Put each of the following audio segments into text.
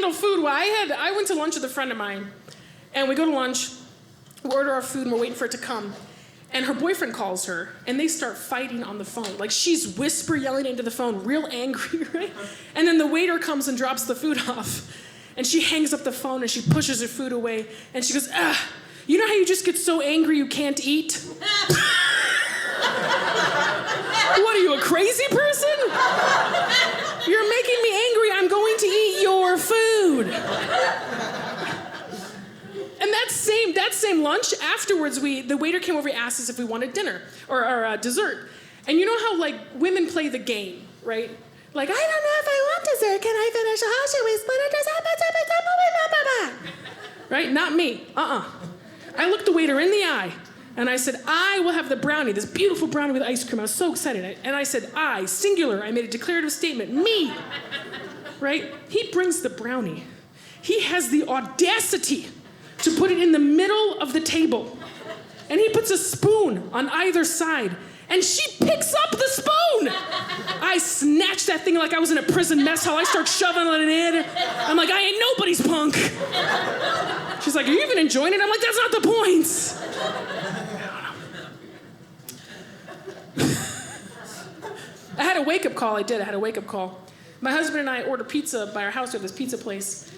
handle food well. I went to lunch with a friend of mine, and we go to lunch, we order our food, and we're waiting for it to come. And her boyfriend calls her, and they start fighting on the phone. Like, she's whisper yelling into the phone, real angry, right? And then the waiter comes and drops the food off. And she hangs up the phone, and she pushes her food away. And she goes, you know how you just get so angry you can't eat? What, are you a crazy person? You're making me angry. I'm going to eat your food. And that same lunch, afterwards, the waiter came over, he asked us if we wanted dinner or dessert. And you know how, like, women play the game, right? Like, I don't know if I want dessert. Can I finish? How should we split a dessert? Right? Not me. I looked the waiter in the eye, and I said, I will have the brownie, this beautiful brownie with ice cream. I was so excited. And I said, I, singular. I made a declarative statement. Me. Right? He brings the brownie. He has the audacity to put it in the middle of the table. And he puts a spoon on either side. And she picks up the spoon. I snatched that thing like I was in a prison mess hall. I start shoving it in. I'm like, I ain't nobody's punk. She's like, are you even enjoying it? I'm like, that's not the point. I had a wake-up call. I had a wake-up call. My husband and I order pizza by our house. We have this pizza place.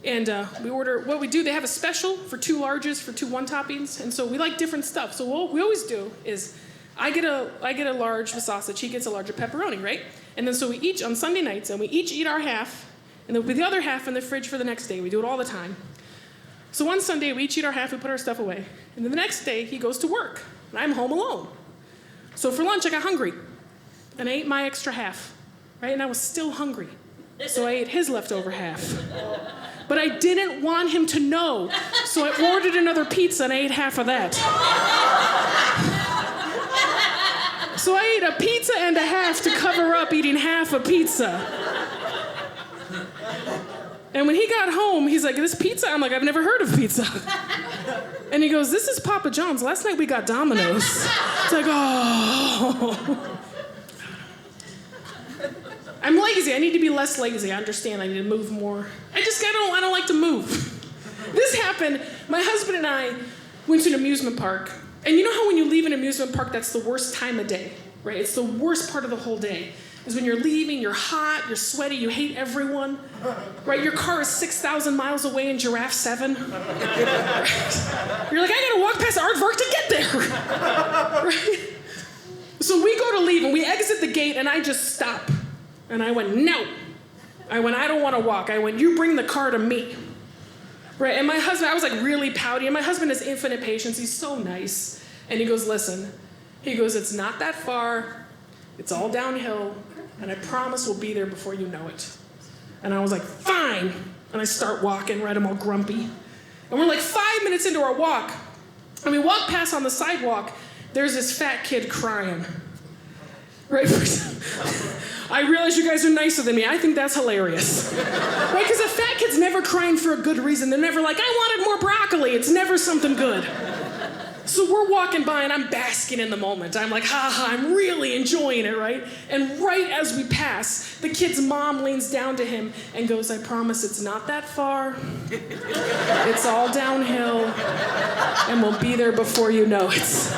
And we order, what we do, they have a special for 2 larges, for 2 one toppings. And so we like different stuff. So what we always do is I get a large with sausage, he gets a larger pepperoni, right? And then so we each, on Sunday nights, and we each eat our half, and then we put the other half in the fridge for the next day. We do it all the time. So one Sunday, we each eat our half, we put our stuff away. And then the next day, he goes to work, and I'm home alone. So for lunch, I got hungry, and I ate my extra half, right? And I was still hungry. So I ate his leftover half. But I didn't want him to know, so I ordered another pizza, and I ate half of that. So I ate a pizza and a half to cover up eating half a pizza. And when he got home, he's like, this pizza? I'm like, I've never heard of pizza. And he goes, this is Papa John's. Last night we got Domino's. It's like, oh. I'm lazy. I need to be less lazy. I understand. I need to move more. I don't like to move. This happened. My husband and I went to an amusement park. And you know how when you leave an amusement park, that's the worst time of day, right? It's the worst part of the whole day. Is when you're leaving, you're hot, you're sweaty, you hate everyone, right? Your car is 6,000 miles away in Giraffe 7. Right? You're like, I gotta walk past Aardvark to get there. Right? So we go to leave, and we exit the gate, and I just stop. And I went, no. I don't want to walk. I went, you bring the car to me. Right, and my husband, I was like really pouty, and my husband has infinite patience. He's so nice. And he goes, listen. He goes, it's not that far. It's all downhill. And I promise we'll be there before you know it. And I was like, fine. And I start walking, right? I'm all grumpy. And we're like 5 minutes into our walk. And we walk past on the sidewalk. There's this fat kid crying. Right? I realize you guys are nicer than me. I think that's hilarious. Right? Because a fat kid's never crying for a good reason. They're never like, I wanted more broccoli. It's never something good. So we're walking by, and I'm basking in the moment. I'm like, I'm really enjoying it, right? And right as we pass, the kid's mom leans down to him and goes, I promise it's not that far. It's all downhill, and we'll be there before you know it.